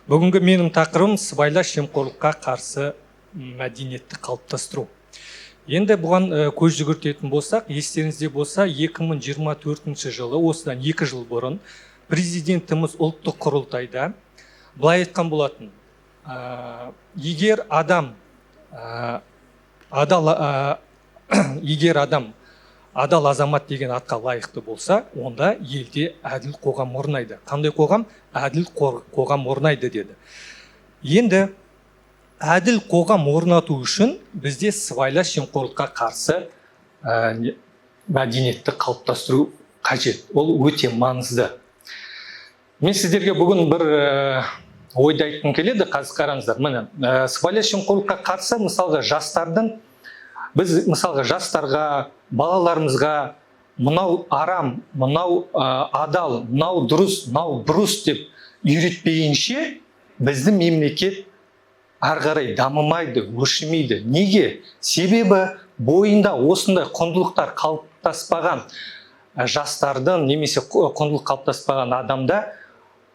Бүгінгі менің тақырыбым сыбайлас жемқорлыққа қарсы мәдениетті қалыптастыру. Енді бұған көз жүгіртетін болсақ, естеріңізде болса, 2024 жылы, осыдан 2 жыл бұрын, президентіміз ұлттық құрылтайда былай айтқан болатын: егер адам адал азамат деген атқа лайықты болса, онда елде әділ қоғам орнайды. Қандай қоғам? Әділ қоғам орнайды деді. Енді әділ қоғам орнату үшін бізде сыбайлас жемқорлыққа қарсы мәдениетті қалыптастыру қажет. Ол өте маңызды. Мен сіздерге бүгін бір ойды айтқым келеді. Қазір қараңыздар. Міне, сыбайлас жемқорлыққа қарсы мысалға біз мысалға жастарға, балаларымызға мынау арам, мынау адал, мынау дұрыс, мынау бұрыс деп үйретпейінше біздің мемлекет ары қарай дамымайды, өршімейді. Неге? Себебі бойында осындай құндылықтар қалыптаспаған жастардың немесе құндылық қалыптаспаған адамда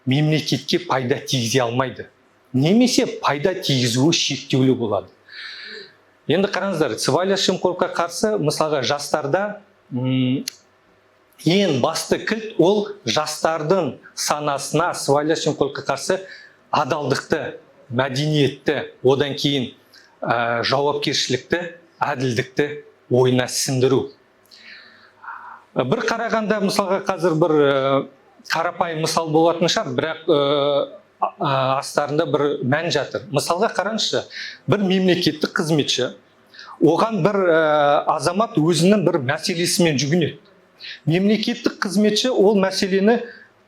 мемлекетке пайда тигізе алмайды. Немесе пайда тигізуі шектеулі болады. Енді қараңыздар, сыбайлас жемқорлыққа қарсы мысалға жастарда ең басты кілт ол жастардың санасына сыбайлас жемқорлыққа қарсы адалдықты, мәдениетті, одан кейін жауапкершілікті, әділдікті ойына сіңдіру. Бір қарағанда мысалға қазір бір қарапайым мысал болатын шығар, бірақ астарында бір мән жатыр. Мысалға қараңызшы, бір мемлекеттік қызметші, оған бір азамат өзінің бір мәселесімен жүгінеді. Мемлекеттік қызметші ол мәселені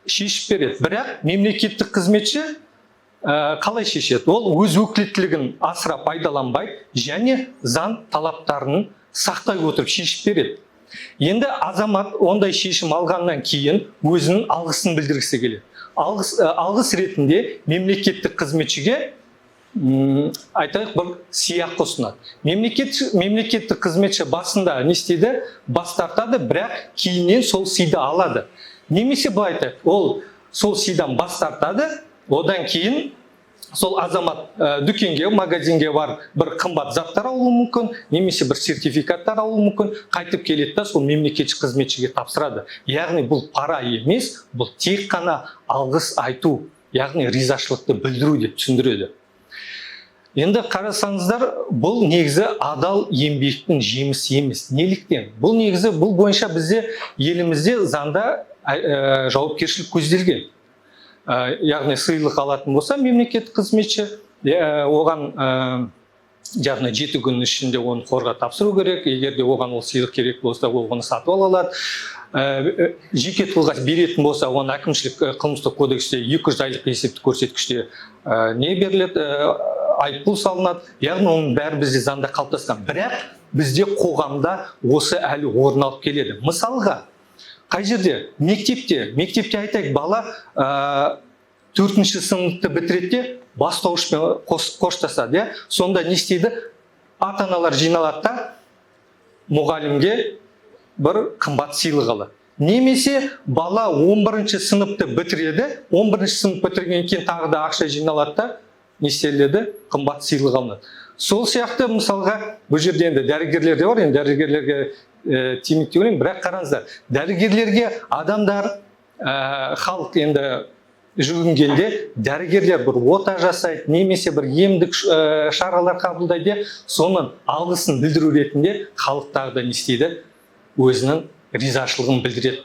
шешіп береді. Бірақ мемлекеттік қызметші қалай шешеді? Ол өз өкілеттілігін асыра пайдаланбай және заң талаптарын сақтай отырып шешіп береді. Енді азамат ондай шешім алғаннан кейін өзінің алғысын білдіргісі келеді. Алғыс ретінде мемлекеттік қызметшіге айтайық бір сыйақы ұсынады. Мемлекеттік қызметші басында не істейді? Бас тартады, бірақ кейіннен сол сыйды алады. Немесе былай айтайық, ол сол сыйдан бас тартады, одан кейін сол азамат дүкенге, магазинге бар бір қымбат заттар алуы мүмкін, немесе бір сертификаттар алуы мүмкін, қайтып келеді да сол мемлекеттік қызметшіге тапсырады. Яғни бұл пара емес, бұл тек қана алғыс айту, яғни ризашылықты білдіру деп түсіндіреді. Енді қарасаңыздар, бұл негізі адал еңбектің жемісі емес. Неліктен? Бұл негізі, бұл бойынша бізде елімізде заңда жауапкершілік көзделген. Яғни сыйлық алатын болса мемлекеттік қызметші, оған яғни 7 күн ішінде оны қорға тапсыру керек. Егер де оған ол сыйлық керек болса, ол оны сатып ала алады. Жеке тұлға беретін болса, оны әкімшілік қылмыстық кодексте 200 айлық есептік көрсеткіште не беріледі? Айыппұл салынады. Яғни оның бәрі бізде заңда қалыптасқан. Бірақ бізде қоғамда осы әлі орын алып келеді. Мысалға, қай жерде? Мектепте айтайық, бала 4-ші сыныпты бітіреді, бастауышпен қоштасады. Сонда не істейді? Ата-аналар жиналады да мұғалімге бір қымбат сыйлық алады. Немесе бала 11-ші сыныпты бітіреді, 11-ші сынып бітіргеннен кейін тағы да ақша жиналады да не істеледі? Қымбат сыйлық алынады. Сол сияқты мысалға бұл жерде енді дәрігерлер де бар, енді дәрігерлерге тимейді деп ойлаймын, бірақ қараңыздар, дәрігерлерге адамдар, халық енді жүгінгенде дәрігерлер бір ота жасайды, немесе бір емдік шаралар қабылдайды, соның алғысын білдіру ретінде халықтағы да не істейді? Өзінің ризашылығын білдіреді.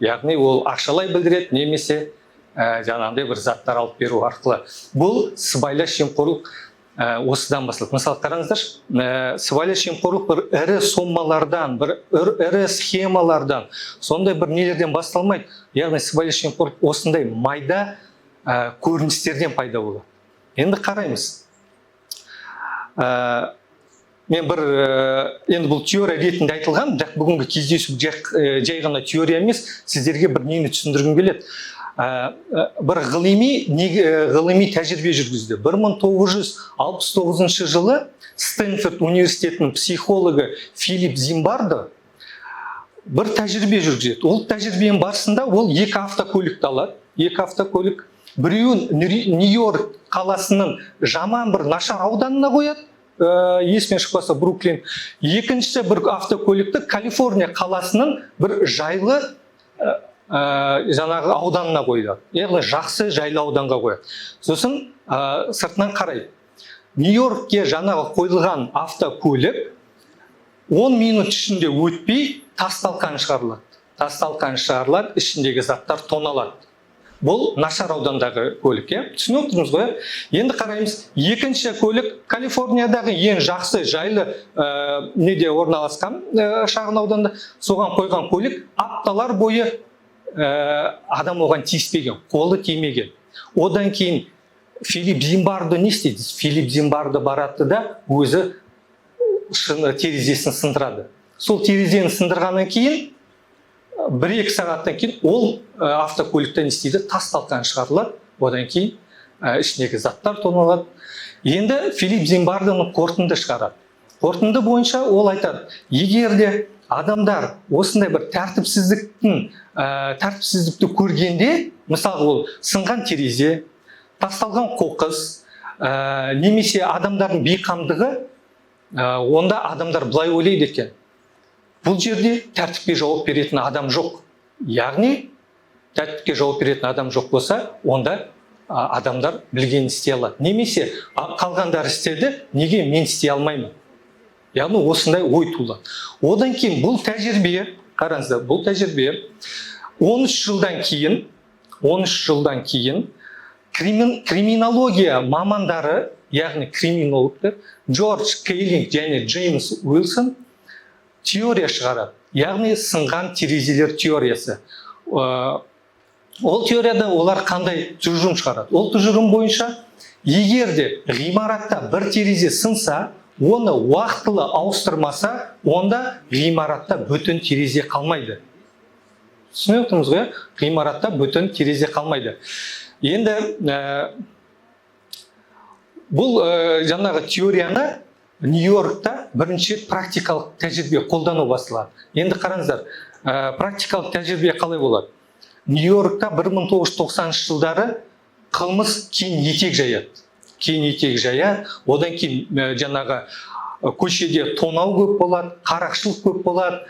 Яғни ол ақшалай білдіреді, немесе жаңағыдай бір заттар алып беру арқылы. Бұл сыбайлас жемқорлық осыдан басталады. Мысалы қараңыздар, сыбайлас жемқорлық бір ірі сомалардан, бір ірі схемалардан, сондай бір нелерден басталмайды. Яғни сыбайлас жемқорлық осындай майда көріністерден пайда болады. Енді қараймыз. Мен бір, енді бұл теория ретінде айтылған, бірақ бүгінгі кездесу жай ғана теория емес, сіздерге бір нені түсіндіргім келеді. Бір ғылыми тәжірибе жүргізді. 1969 жылы Стэнфорд университетінің психологы Филипп Зимбардо бір тәжірибе жүргізеді. Ол тәжірибенің барысында ол екі автокөлікті алады. Екі автокөлік біреуін Нью-Йорк қаласының жаман бір нашар ауданына қояды, есімен шықпаса Бруклин. Екінші бір автокөлікті Калифорния қаласының бір жайлы жаңағы ауданына қойды. Яғни жақсы жайлы ауданға қояды. Сосын сыртынан қарайды. Нью-Йоркке жаңағы қойылған автокөлік 10 минут ішінде өтпей тасталқан шығарылады. Тасталқан шығарылады, ішіндегі заттар тоналады. Бұл нашар аудандағы көлік, түсініп отырмыз ғой. Енді қараймыз, екінші көлік Калифорниядағы ең жақсы жайлы неде орналасқан шағын ауданда. Соған қойған көлік апталар бойы адам оған тиіспеген, қолы тимеген. Одан кейін Филипп Зимбардо не істейді? Филипп Зимбардо барады да өзі терезесін сындырады. Сол терезені сындырғаннан кейін 1-2 сағаттан кейін ол автокөліктен істейді, тасталқан шығарылады, одан кейін ішіндегі заттар тоналады. Енді Филипп Зимбардоның қорытынды шығарады. Қорытынды бойынша ол айтады, егер де адамдар осындай бір тәртіпсіздікті көргенде, мысалы ол сынған терезе, тасталған қоқыс, немесе адамдардың бейқамдығы, онда адамдар былай ойлайды екен. Бұл жерде тәртіпке жауап беретін адам жоқ. Яғни, тәртіпке жауап беретін адам жоқ болса, онда адамдар білген істей алады. Немесе қалғандар істеді, неге мен істей алмаймын? Яғни, осындай ой туылады. Одан кейін бұл тәжірибе, қараңыздар, бұл тәжірибе 13 жылдан кейін криминология мамандары, яғни криминологтар, Джордж Кейлинг және Джеймс Уилсон теория шығарады. Яғни сынған терезелер теориясы. Ол теорияда олар қандай тұжырым шығарады? Ол тұжырым бойынша, егер де ғимаратта бір терезе сынса, оны уақытылы ауыстырмаса, онда ғимаратта бүтін терезе қалмайды. Түсініп отырмыз ғой? Ғимаратта бүтін терезе қалмайды. Енді бұл жаңағы теорияны Нью-Йоркта бірінші практикалық тәжірибе қолдану басталады. Енді қараңыздар, практикалық тәжірибе қалай болады? Нью-Йоркта 1990 жылдары қылмыс кейін етек жаяды. Одан кейін жаңағы көшеде тонау көп болады, қарақшылық көп болады.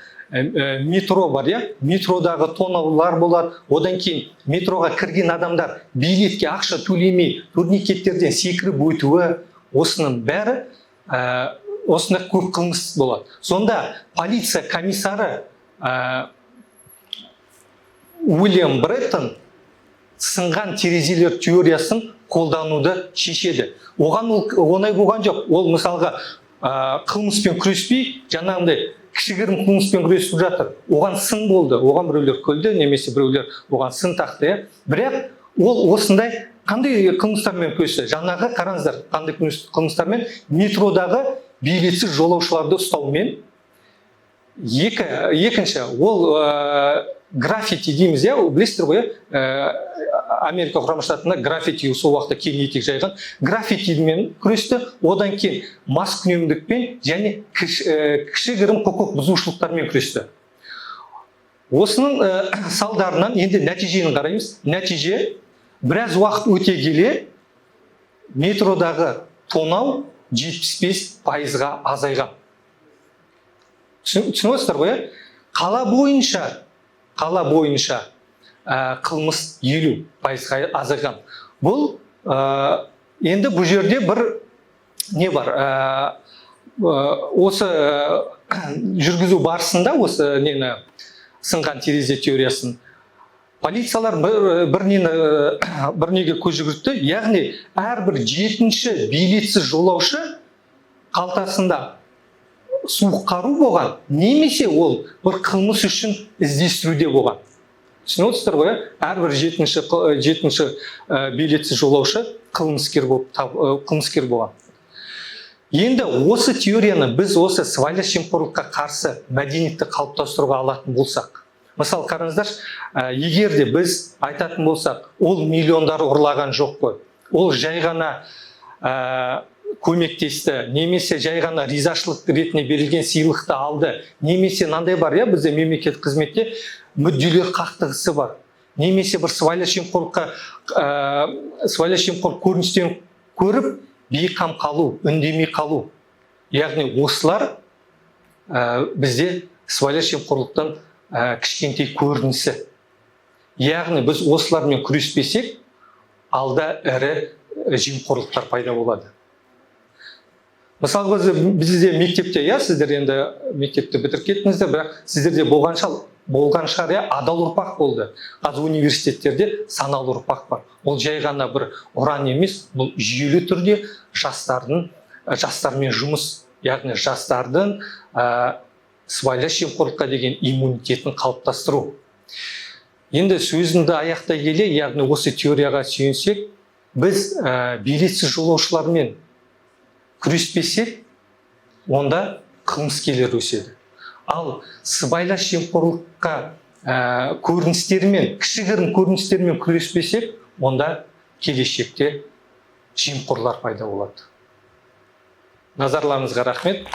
Метро бар, метродағы тонаулар болады. Одан кейін метроға кірген адамдар билетке ақша төлемей турникеттерден секіріп өтуі, осының бәрі осында көп қылмыс болады. Сонда полиция комиссары Уильям Бреттон сынған терезелер теориясын қолдануды шешеді. Оған оңай болған жоқ. Ол мысалға қылмыспен күреспей, жаңағындай кішігірім қылмыспен күресіп жатыр. Оған сын болды, оған біреулер күлді, немесе біреулер оған сын тақты. Бірақ ол осындай қандай қылмыстармен күресті? Жаңағы қараңыздар, қандай қылмыстармен? Метродағы билетсіз жолаушыларды ұстаумен. Екінші, ол граффити дейміз, білесіздер ғой, Америка құрама штатында граффити сол уақытта кең етек жайған, граффитимен күресті, одан кейін маскүнемдікпен және кішігірім құқық бұзушылықтармен күресті. Осының салдарынан енді нәтижені қараймыз. Нәтиже біраз уақыт өте келе метродағы тонау 75%-ға азайған. Түсінесіздер ғой? Қала бойынша қылмыс 50%-ға азайған. Бұл енді бұл жерде бір не бар? Осы жүргізу барысында, осы сынған терезе теориясын, полициялар бір неге көз жүгіртті. Яғни әрбір 7-ші билетсіз жолаушы қалтасында суық қару болған, немесе ол бір қылмыс үшін іздестіруде болған. Түсініп отырсыздар ғой? Әрбір 7-ші билетсіз жолаушы қылмыскер болған. Енді осы теорияны біз осы сыбайлас жемқорлыққа қарсы мәдениетті қалыптастыруға алатын болсақ, мысалы қараңыздар, егер де біз айтатын болсақ, ол миллиондар ұрлаған жоқ қой, ол жай ғана көмектесті, немесе жай ғана ризашылық ретіне берілген сыйлықты алды, немесе мынандай бар, бізде мемлекеттік қызметте мүдделер қақтығысы бар. немесе бір сыбайлас жемқорлық көріністерін көріп бейқам қалу, үндемей қалу. Яғни осылар бізде сыбайлас жемқорлықтың кішкентай көрінісі. Яғни біз осылармен күреспесек, алда ірі жемқорлықтар пайда болады. Мысалы бізде мектепте, сіздер енді мектепті бітіріп кеттіңіздер, бірақ сіздерде болған шығар, адал ұрпақ болды. Қазір университеттерде саналы ұрпақ бар. Ол жай ғана бір ұран емес, бұл жүйелі түрде жастармен жұмыс, яғни жастардың сыбайлас жемқорлыққа деген иммунитетін қалыптастыру. Енді сөзімді аяқтай келе, яғни осы теорияға сүйенсек, біз билетсіз жолаушылармен күреспесек, онда қылмыскерлер өседі. Ал сыбайлас жемқорлыққа көріністермен, кішігірім көріністермен күреспесек, онда келешекте жемқорлар пайда болады. Назарларыңызға рахмет.